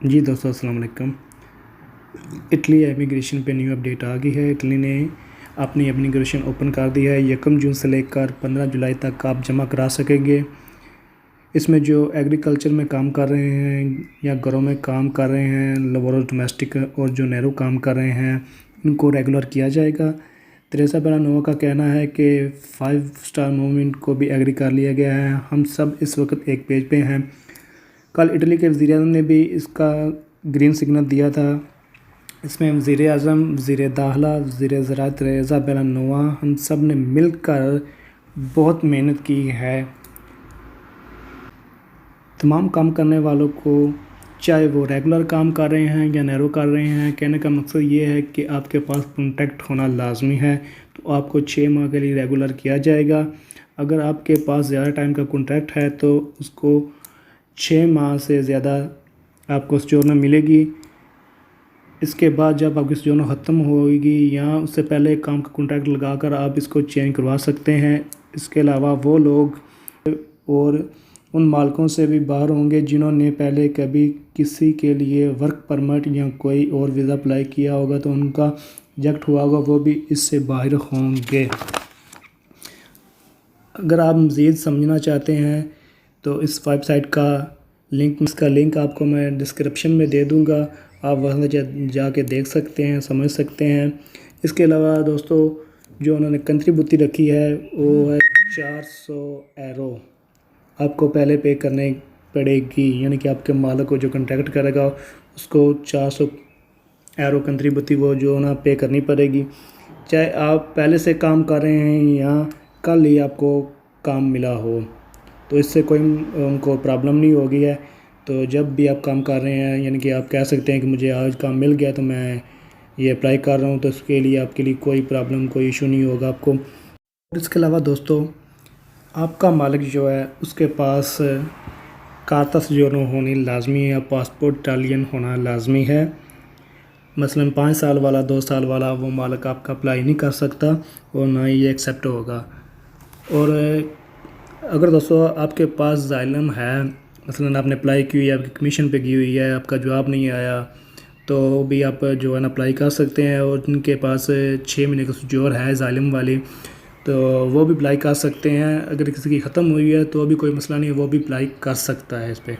जी दोस्तों अस्सलाम वालेकुम। इटली इमिग्रेशन पे न्यू अपडेट आ गई है। इटली ने अपनी इमिग्रेशन ओपन कर दी है। 1 जून से लेकर 15 जुलाई तक आप जमा करा सकेंगे। इसमें जो एग्रीकल्चर में काम कर रहे हैं या घरों में काम कर रहे हैं, लेबर डोमेस्टिक और जो नहरों काम कर रहे हैं, इनको रेगुलर किया जाएगा। तेरेसा बेलानोवा का कहना है कि 5 स्टार मूवमेंट को भी एग्री कर लिया गया है। हम सब इस वक्त एक पेज पे हैं। कल इटली के वज़ीर-ए-आज़म ने भी इसका ग्रीन सिग्नल दिया था। इसमें वज़ीर-ए-आज़म, वज़ीर दाखिला, वज़ीर ज़राअत तेरेसा बेलानोवा हम सब ने मिलकर बहुत मेहनत की है। तमाम काम करने वालों को, चाहे वो रेगुलर काम कर रहे हैं या नैरो कर रहे हैं, कहने का मकसद ये है कि आपके पास कॉन्ट्रैक्ट होना लाजमी है। तो आपको 6 माह के लिए रेगुलर किया जाएगा। अगर आपके पास ज़्यादा टाइम का कॉन्ट्रैक्ट है तो उसको 6 माह से ज़्यादा आपको सोजोर्नर मिलेगी। इसके बाद जब आपकी सोजोर्नर ख़त्म होगी या उससे पहले काम का कॉन्ट्रैक्ट लगाकर आप इसको चेंज करवा सकते हैं। इसके अलावा वो लोग और उन मालिकों से भी बाहर होंगे जिन्होंने पहले कभी किसी के लिए वर्क परमिट या कोई और वीज़ा अप्लाई किया होगा तो उनका रिजेक्ट हुआ होगा, वो भी इससे बाहर होंगे। अगर आप मज़ीद समझना चाहते हैं तो इस वेबसाइट का लिंक आपको मैं डिस्क्रिप्शन में दे दूंगा। आप वहाँ जाके देख सकते हैं, समझ सकते हैं। इसके अलावा दोस्तों जो उन्होंने कंट्रीब्यूटी रखी है वो है 400 यूरो आपको पहले पे करने पड़ेगी। यानी कि आपके मालिक को जो कॉन्ट्रैक्ट करेगा उसको 400 यूरो कंट्रीब्यूटी वो जो ना पे करनी पड़ेगी। चाहे आप पहले से काम कर रहे हैं या कल ही आपको काम मिला हो, तो इससे कोई उनको प्रॉब्लम नहीं होगी है। तो जब भी आप काम कर रहे हैं, यानी कि आप कह सकते हैं कि मुझे आज काम मिल गया तो मैं ये अप्लाई कर रहा हूँ, तो उसके लिए आपके लिए कोई प्रॉब्लम, कोई इशू नहीं होगा आपको। इसके अलावा दोस्तों आपका मालिक जो है उसके पास कार्ता सोजोर्नो होनी लाजमी है, पासपोर्ट इटालियन होना लाजमी है। मसलन 5 साल वाला, 2 साल वाला वो मालिक आपका अप्लाई नहीं कर सकता और ना ही ये एक्सेप्ट होगा। और अगर दोस्तों आपके पास ज़ाइलम है, मसलन आपने अप्लाई की हुई है, आपकी कमीशन पे की हुई है, आपका जवाब नहीं आया, तो भी आप जो है ना अप्लाई कर सकते हैं। और जिनके पास 6 महीने का सोजोर है ज़ाइलम वाली, तो वो भी अप्लाई कर सकते हैं। अगर किसी की ख़त्म हुई है तो भी कोई मसला नहीं है, वो भी अप्लाई कर सकता है इस पर।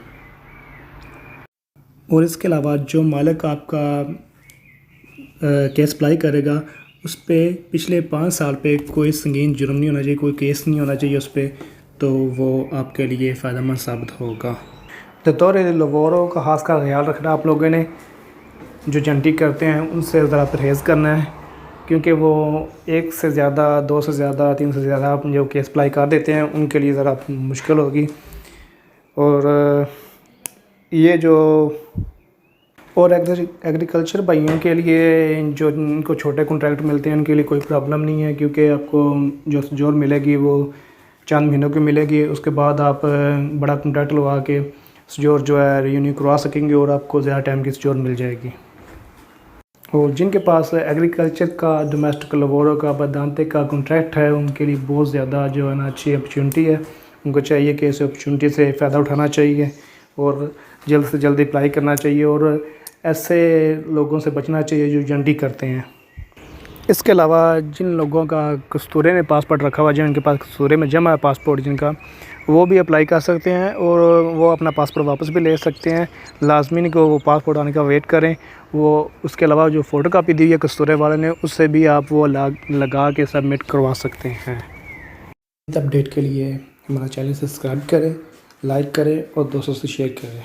और इसके अलावा जो मालिक आपका केस अप्लाई करेगा उस पर पिछले 5 साल पे कोई संगीन जुर्म नहीं होना चाहिए, कोई केस नहीं होना चाहिए उस पर, तो वो आपके लिए फ़ायदेमंद साबित होगा। तो दौर लवोरों का खास का ख्याल रखना आप लोगों ने। जो जंटी करते हैं उनसे ज़रा परहेज़ करना है, क्योंकि वो 1 से ज़्यादा, 2 से ज़्यादा, 3 से ज़्यादा आप जो केस अप्लाई कर देते हैं उनके लिए ज़रा मुश्किल होगी। और ये जो और एग्रीकल्चर भाइयों के लिए जो इनको छोटे कॉन्ट्रैक्ट मिलते हैं उनके लिए कोई प्रॉब्लम नहीं है, क्योंकि आपको जो सोजोर मिलेगी वो चंद महीनों की मिलेगी। उसके बाद आप बड़ा कॉन्ट्रैक्ट लगा के सोजोर जो है रिन्यू करवा सकेंगे और आपको ज़्यादा टाइम की सोजोर मिल जाएगी। और जिनके पास एग्रीकल्चर का, डोमेस्टिक लेबरों का, बदांते का कॉन्ट्रैक्ट है उनके लिए बहुत ज़्यादा जो है ना अच्छी अपॉर्चुनिटी है। उनको चाहिए कि इस अपॉर्चुनिटी से फ़ायदा उठाना चाहिए और जल्द से जल्द अप्लाई करना चाहिए और ऐसे लोगों से बचना चाहिए जो जंटी करते हैं। इसके अलावा जिन लोगों का कस्तूरे में पासपोर्ट रखा हुआ है, जिनके पास कस्तूरे में जमा है पासपोर्ट जिनका, वो भी अप्लाई कर सकते हैं और वो अपना पासपोर्ट वापस भी ले सकते हैं। लाजमी नहीं कि वो पासपोर्ट आने का वेट करें। वो उसके अलावा जो फ़ोटो कापी दी है कस्तूरे वाले ने, उससे भी आप वो लगा के सबमिट करवा सकते हैं। अपडेट के लिए हमारा चैनल सब्सक्राइब करें, लाइक करें और दोस्तों से शेयर करें।